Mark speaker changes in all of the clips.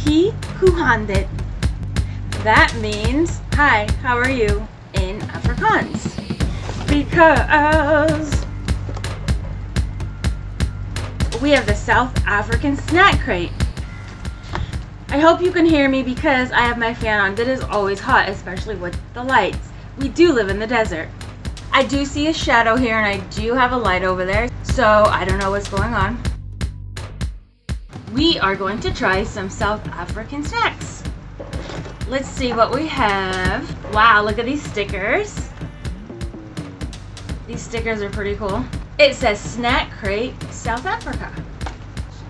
Speaker 1: He who handed. That means, hi, how are you in Afrikaans? Because we have the South African snack crate. I hope you can hear me because I have my fan on. It is always hot, especially with the lights. We do live in the desert. I do see a shadow here and I do have a light over there, so I don't know what's going on. We are going to try some South African snacks. Let's see what we have. Wow, look at these stickers. These stickers are pretty cool. It says Snack Crate South Africa.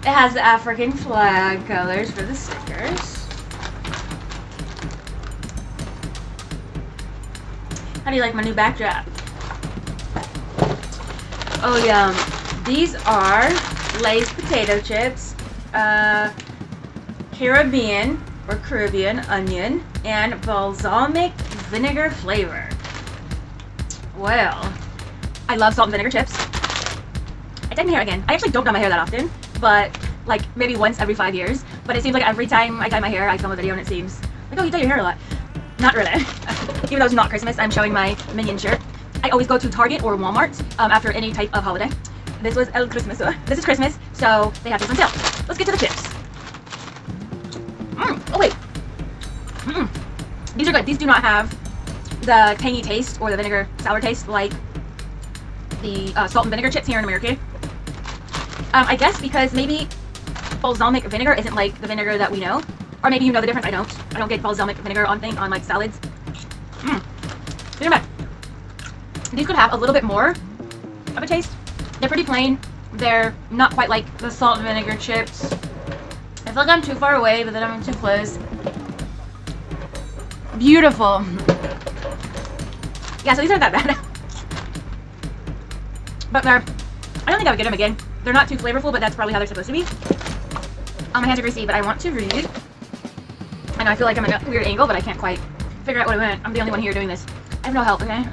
Speaker 1: It has the African flag colors for the stickers. How do you like my new backdrop? Oh yeah, these are Lay's potato chips, Caribbean onion, and balsamic vinegar flavor. Well, I love salt and vinegar chips. I dyed my hair again. I actually don't dye my hair that often, but like maybe once every 5 years. But it seems like every time I dye my hair, I film a video and it seems like, oh, you dye your hair a lot. Not really. Even though it's not Christmas, I'm showing my Minion shirt. I always go to Target or Walmart after any type of holiday. This was El Christmas. This is Christmas, so they have this on sale. Let's get to the chips. Oh wait. These are good. These do not have the tangy taste or the vinegar sour taste like the salt and vinegar chips here in America. I guess because maybe balsamic vinegar isn't like the vinegar that we know, or maybe you know the difference. I don't get balsamic vinegar on like salads. These are bad. These could have a little bit more of a taste. They're pretty plain. They're not quite like the salt and vinegar chips. I feel like I'm too far away, but then I'm too close. Beautiful. Yeah, so these aren't that bad. But I don't think I would get them again. They're not too flavorful, but that's probably how they're supposed to be. My hands are greasy, but I want to read. I know I feel like I'm in a weird angle, but I can't quite figure out what I want. I'm the only one here doing this. I have no help, okay?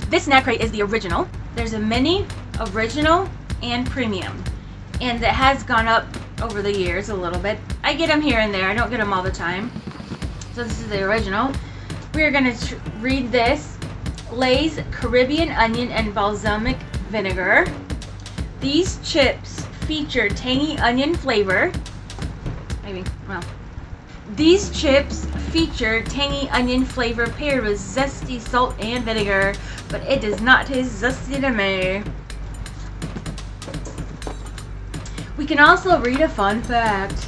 Speaker 1: This snack crate is the original. There's a mini, original, and premium. And it has gone up over the years a little bit. I get them here and there. I don't get them all the time. So this is the original. We're going to read this. Lay's Caribbean onion and balsamic vinegar. These chips feature tangy onion flavor. Maybe, well. These chips feature tangy onion flavor paired with zesty salt and vinegar, but it does not taste zesty to me. We can also read a fun fact.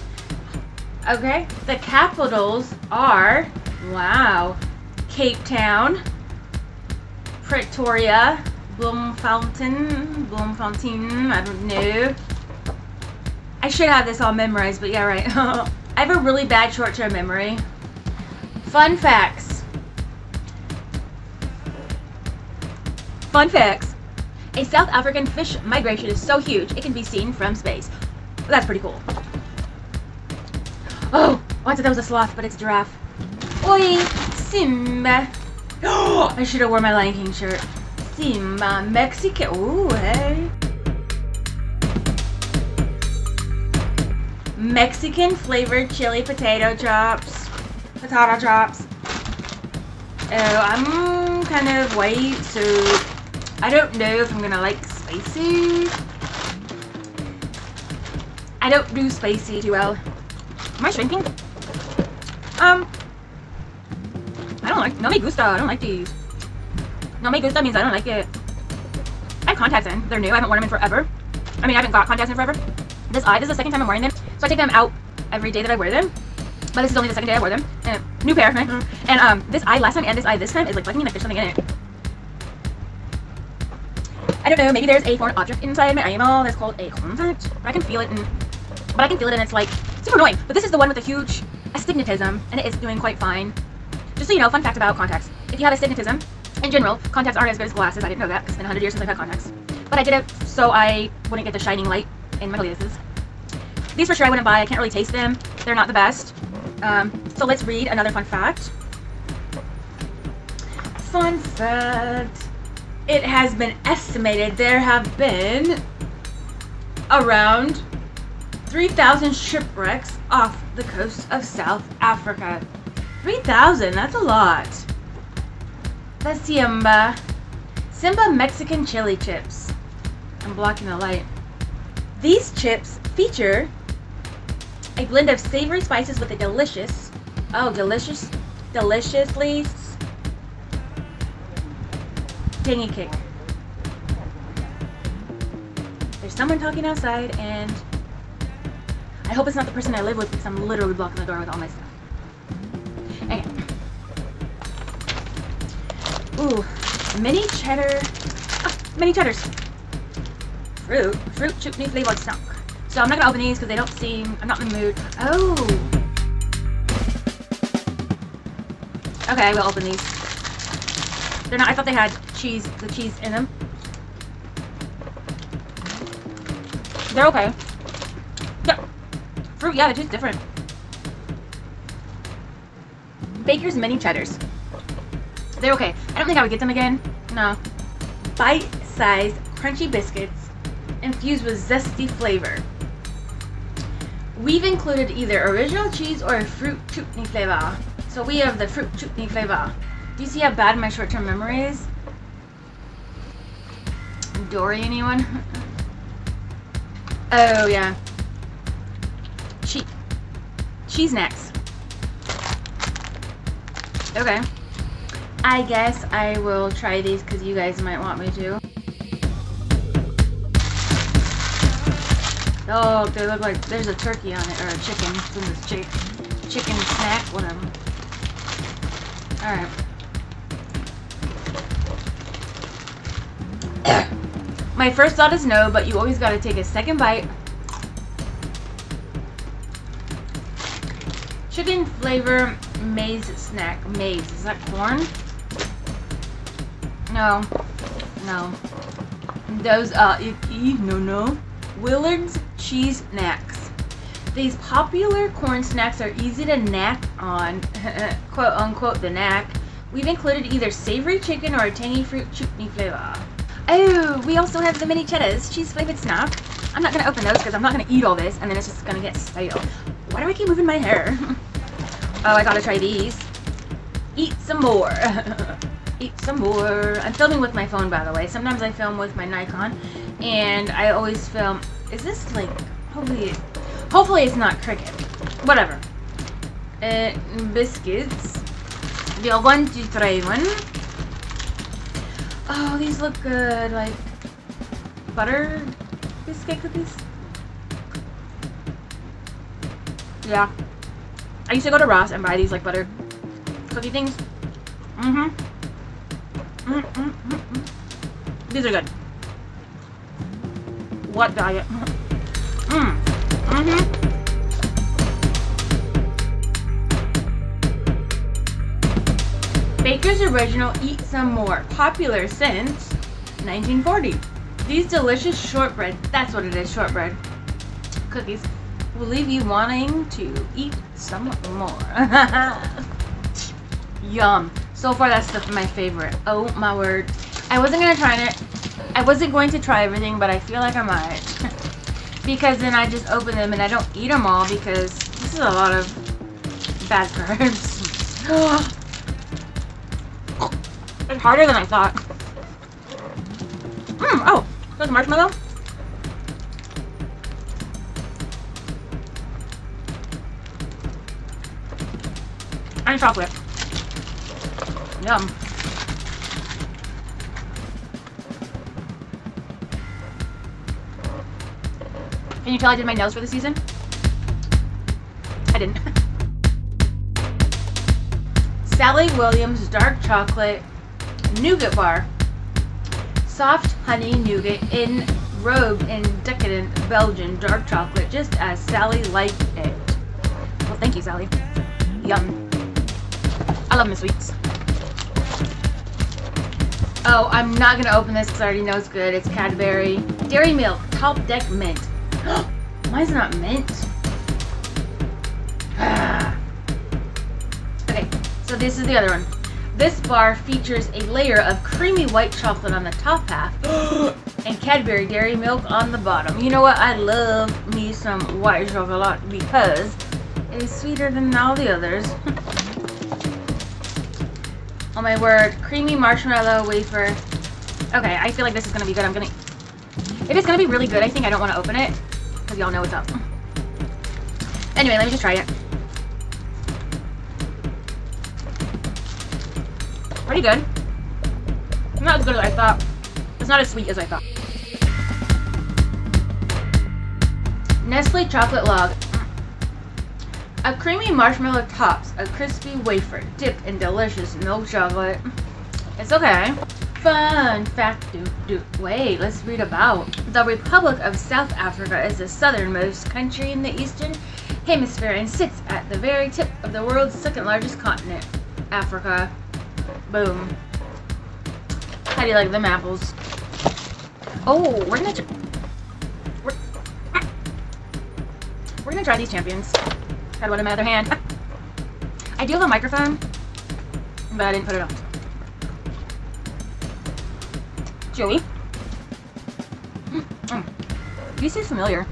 Speaker 1: Okay, the capitals are, wow, Cape Town, Pretoria, Bloemfontein, I don't know. I should have this all memorized, but yeah, right. I have a really bad short-term memory. Fun facts. Fun facts. A South African fish migration is so huge, it can be seen from space. That's pretty cool. Oh, I thought that was a sloth, but it's a giraffe. Oi, Simba. Oh, I should have worn my Lion King shirt. Simba, Mexico. Ooh, hey. Mexican flavored chili potato chops. Oh, I'm kind of white, so I don't know if I'm gonna like spicy. I don't do spicy too well. Am I shrinking? I don't like, no me gusta, I don't like these. No me gusta means I don't like it. I have contacts in, they're new, I haven't worn them in forever. I mean, I haven't got contacts in forever. This is the second time I'm wearing them, so I take them out every day that I wear them. But this is only the second day I wore them. And new pair, right? And this eye last time and this eye this time is like bugging me like there's something in it. I don't know, maybe there's a foreign object inside my eyeball that's called a contact. But I can feel it and it's like super annoying. But this is the one with a huge astigmatism and it is doing quite fine. Just so you know, fun fact about contacts. If you have astigmatism, in general, contacts aren't as good as glasses. I didn't know that because it's been 100 years since I've had contacts. But I did it so I wouldn't get the shining light in my glasses. These for sure I wouldn't buy. I can't really taste them. They're not the best. So let's read another fun fact. Fun fact. It has been estimated there have been around 3,000 shipwrecks off the coast of South Africa. 3,000, that's a lot. The Simba Mexican chili chips. I'm blocking the light. These chips feature a blend of savory spices with a deliciously tangy kick. There's someone talking outside, and I hope it's not the person I live with because I'm literally blocking the door with all my stuff. Okay. Ooh, mini cheddar. Ah, mini cheddars. Fruit chutney flavored snack. So I'm not gonna open these because they don't seem. I'm not in the mood. Oh. Okay, I will open these. They're not. I thought they had cheese. The cheese in them. They're okay. Yeah. Fruit, yeah, the cheese is different. Baker's mini cheddars. They're okay. I don't think I would get them again. No. Bite-sized crunchy biscuits infused with zesty flavor. We've included either original cheese or a fruit chutney flavor. So we have the fruit chutney flavor. Do you see how bad my short-term memory is? Dory, anyone? Oh, yeah. Cheese snacks. Okay. I guess I will try these because you guys might want me to. Oh, they look like there's a turkey on it, or a chicken. It's in this chicken snack, whatever. Alright. My first thought is no, but you always gotta take a second bite. Chicken flavor maize snack. Maize. Is that corn? No. No. Those, no. Willard's cheese snacks. These popular corn snacks are easy to knack on, quote unquote, the knack. We've included either savory chicken or a tangy fruit chutney flavor. Oh, we also have the mini cheddars, cheese flavored snack. I'm not gonna open those because I'm not gonna eat all this and then it's just gonna get stale. Why do I keep moving my hair? Oh, I gotta try these. Eat some more. Eat some more. I'm filming with my phone, by the way. Sometimes I film with my Nikon, and I always film. Is this like? Hopefully it's not cricket. Whatever. Biscuits. We are going to try one. Oh, these look good. Like butter biscuit cookies. Yeah. I used to go to Ross and buy these like butter cookie things. These are good. What diet? Baker's Original Eat Some More. Popular since 1940. These delicious shortbread, that's what it is, shortbread cookies, will leave you wanting to eat some more. Yum. So far that's my favorite. Oh my word. I wasn't going to try everything, but I feel like I might. Because then I just open them and I don't eat them all because this is a lot of bad carbs. It's harder than I thought. Oh, there's a marshmallow. And chocolate. Yum. Can you tell I did my nails for the season? I didn't. Sally Williams Dark Chocolate Nougat Bar. Soft honey nougat enrobed in decadent Belgian dark chocolate, just as Sally liked it. Well, thank you, Sally. Yum. I love my sweets. Oh, I'm not going to open this because I already know it's good. It's Cadbury Dairy Milk Top Deck Mint. Why is it not mint? Okay, so this is the other one. This bar features a layer of creamy white chocolate on the top half and Cadbury Dairy Milk on the bottom. You know what? I love me some white chocolate because it is sweeter than all the others. Oh my word. Creamy marshmallow wafer. Okay, I feel like this is gonna be good. If it's gonna be really good, I think I don't want to open it because y'all know what's up. Anyway, let me just try it. Pretty good. Not as good as I thought. It's not as sweet as I thought. Nestle Chocolate Log. A creamy marshmallow tops a crispy wafer dipped in delicious milk chocolate. It's okay. Fun fact, wait, let's read about. The Republic of South Africa is the southernmost country in the eastern hemisphere and sits at the very tip of the world's second largest continent, Africa. Boom. How do you like them apples? Oh, we're gonna try these champions. Had one in my other hand. I do have a microphone, but I didn't put it on. Chewy. These taste familiar.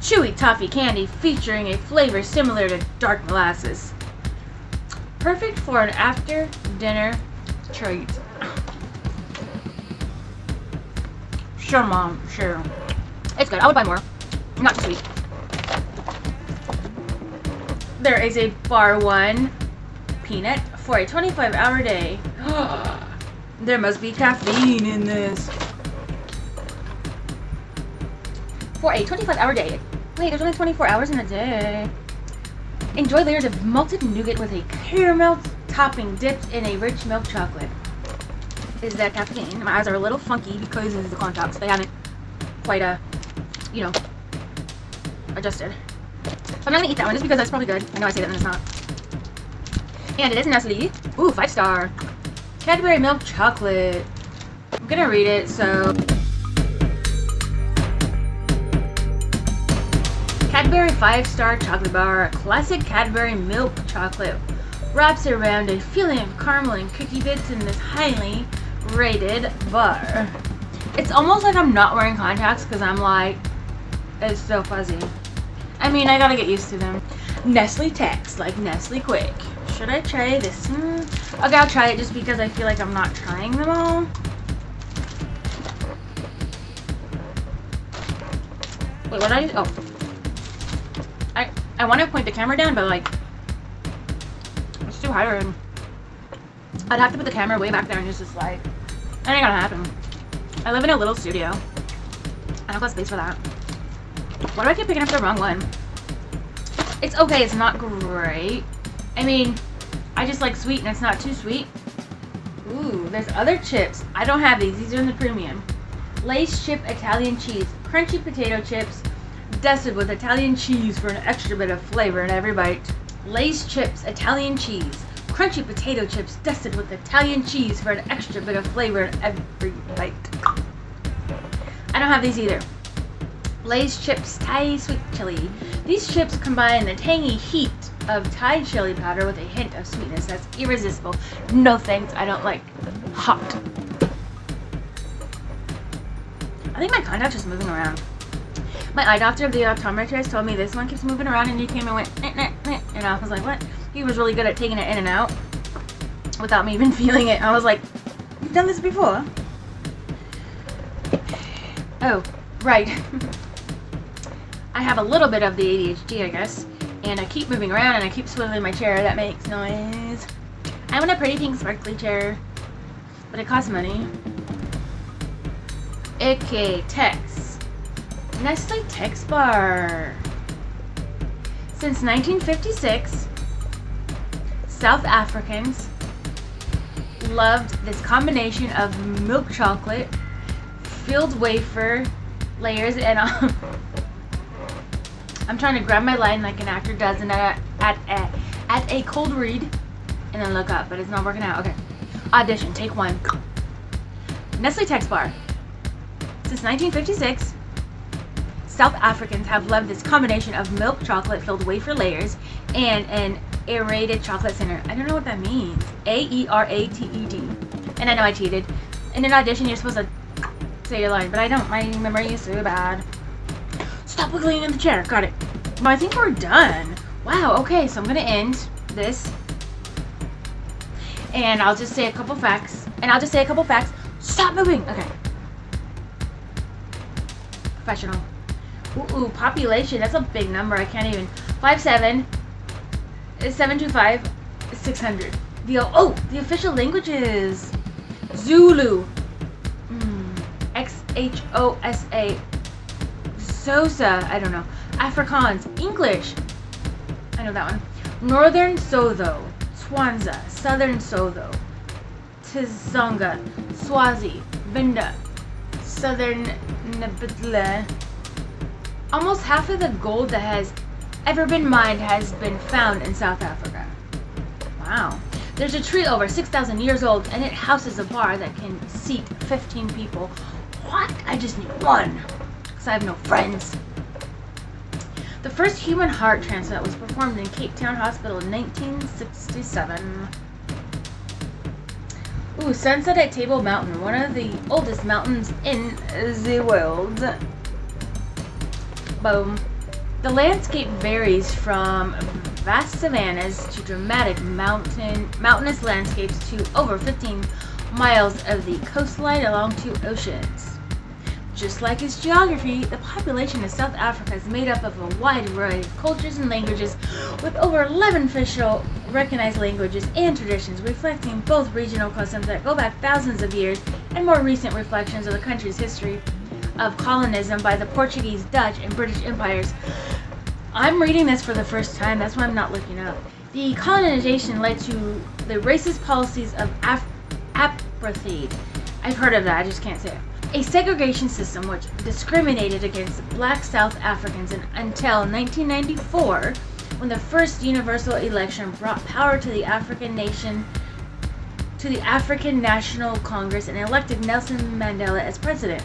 Speaker 1: Chewy toffee candy featuring a flavor similar to dark molasses. Perfect for an after-dinner treat. Sure, Mom. Sure. It's good. I would buy more. Not too sweet. There is a Bar One peanut for a 25-hour day. There must be caffeine in this. For a 25-hour day. Wait, there's only 24 hours in a day. Enjoy layers of malted nougat with a caramel topping dipped in a rich milk chocolate. Is that caffeine? My eyes are a little funky because of the contacts. They haven't quite, you know, adjusted. So I'm not gonna eat that one just because that's probably good. I know I say that and it's not. And it is Nestle. Ooh, 5-star. Cadbury milk chocolate. I'm gonna read it, so. Cadbury 5-star chocolate bar, a classic Cadbury milk chocolate, wraps around a feeling of caramel and cookie bits in this highly rated bar. It's almost like I'm not wearing contacts because I'm like, it's so fuzzy. I mean, I gotta get used to them. Nestle Text, like Nestle Quick. Should I try this one? Okay, I'll try it just because I feel like I'm not trying them all. Wait, what did I do? Oh. I want to point the camera down, but like, it's too high. I'd have to put the camera way back there and it's just like, that ain't gonna happen. I live in a little studio. I don't got space for that. Why do I keep picking up the wrong one? It's okay, it's not great. I mean, I just like sweet and it's not too sweet. Ooh, there's other chips. I don't have these. These are in the premium. Lay's chip Italian cheese. Crunchy potato chips. Dusted with Italian cheese for an extra bit of flavor in every bite. Lay's chips, Italian cheese. Crunchy potato chips dusted with Italian cheese for an extra bit of flavor in every bite. I don't have these either. Lay's chips, Thai sweet chili. These chips combine the tangy heat of Thai chili powder with a hint of sweetness that's irresistible. No thanks, I don't like hot. I think my contact's just moving around. My eye doctor of the optometrist told me this one keeps moving around, and he came and went, nah, nah, nah, and I was like, what? He was really good at taking it in and out without me even feeling it. I was like, you've done this before? Oh, right. I have a little bit of the ADHD, I guess, and I keep moving around and I keep swiveling my chair. That makes noise. I want a pretty pink sparkly chair, but it costs money. Okay, Tex. Nestle Text Bar. Since 1956, South Africans loved this combination of milk chocolate, filled wafer layers, and I'm trying to grab my line like an actor does, and at a cold read, and then look up, but it's not working out. Okay, audition, take one. Nestle Text Bar. Since 1956. South Africans have loved this combination of milk chocolate filled wafer layers and an aerated chocolate center. I don't know what that means. A-E-R-A-T-E-D. And I know I cheated. In an audition, you're supposed to say your line, but I don't. My memory is so bad. Stop wiggling in the chair. Got it. Well, I think we're done. Wow, okay, so I'm gonna end this. And I'll just say a couple facts. Stop moving! Okay. Professional. Ooh, population. That's a big number. I can't even. 5'7", 725, 600. The official languages. Zulu. Xhosa. Xhosa. I don't know. Afrikaans. English. I know that one. Northern Sotho. Swanza. Southern Sotho. Tsonga. Swazi. Vinda. Southern Ndebele. Almost half of the gold that has ever been mined has been found in South Africa. Wow. There's a tree over 6,000 years old, and it houses a bar that can seat 15 people. What? I just need one, because I have no friends. The first human heart transplant was performed in Cape Town Hospital in 1967. Ooh, sunset at Table Mountain, one of the oldest mountains in the world. Boom. The landscape varies from vast savannas to dramatic mountainous landscapes to over 15 miles of the coastline along 2 oceans. Just like its geography, the population of South Africa is made up of a wide variety of cultures and languages, with over 11 official recognized languages and traditions, reflecting both regional customs that go back thousands of years and more recent reflections of the country's history of colonialism by the Portuguese, Dutch, and British empires. I'm reading this for the first time, that's why I'm not looking up. The colonization led to the racist policies of apartheid. I've heard of that, I just can't say it. A segregation system which discriminated against black South Africans until 1994, when the first universal election brought power to the African National Congress and elected Nelson Mandela as president.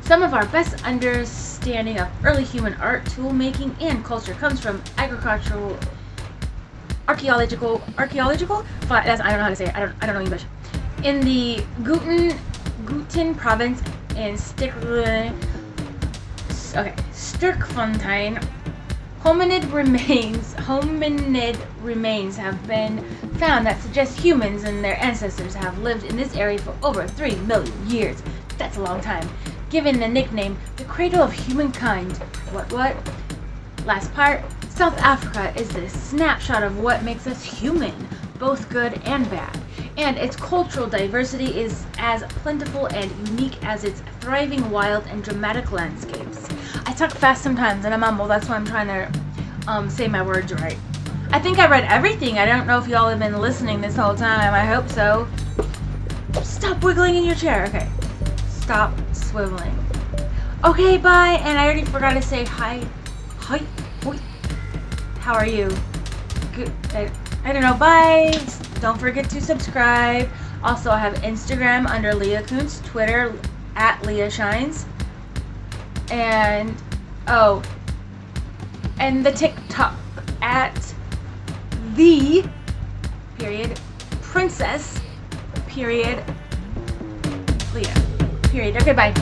Speaker 1: Some of our best understanding of early human art, tool making, and culture comes from archaeological. I don't know how to say it. I don't know English. In the Gauteng province in Sterkfontein, hominid remains have been found that suggest humans and their ancestors have lived in this area for over 3 million years. That's a long time. Given the nickname, the cradle of humankind. What? Last part. South Africa is a snapshot of what makes us human, both good and bad. And its cultural diversity is as plentiful and unique as its thriving wild and dramatic landscapes. I talk fast sometimes and I mumble, that's why I'm trying to say my words right. I think I read everything. I don't know if y'all have been listening this whole time. I hope so. Stop wiggling in your chair. Okay. Stop swiveling. Okay, bye. And I already forgot to say hi. Hi. How are you? Good. I don't know. Bye. Don't forget to subscribe. Also, I have Instagram under Leah Kuntz, Twitter at Leah Shines, and and the TikTok at the princess Leah. Okay, bye.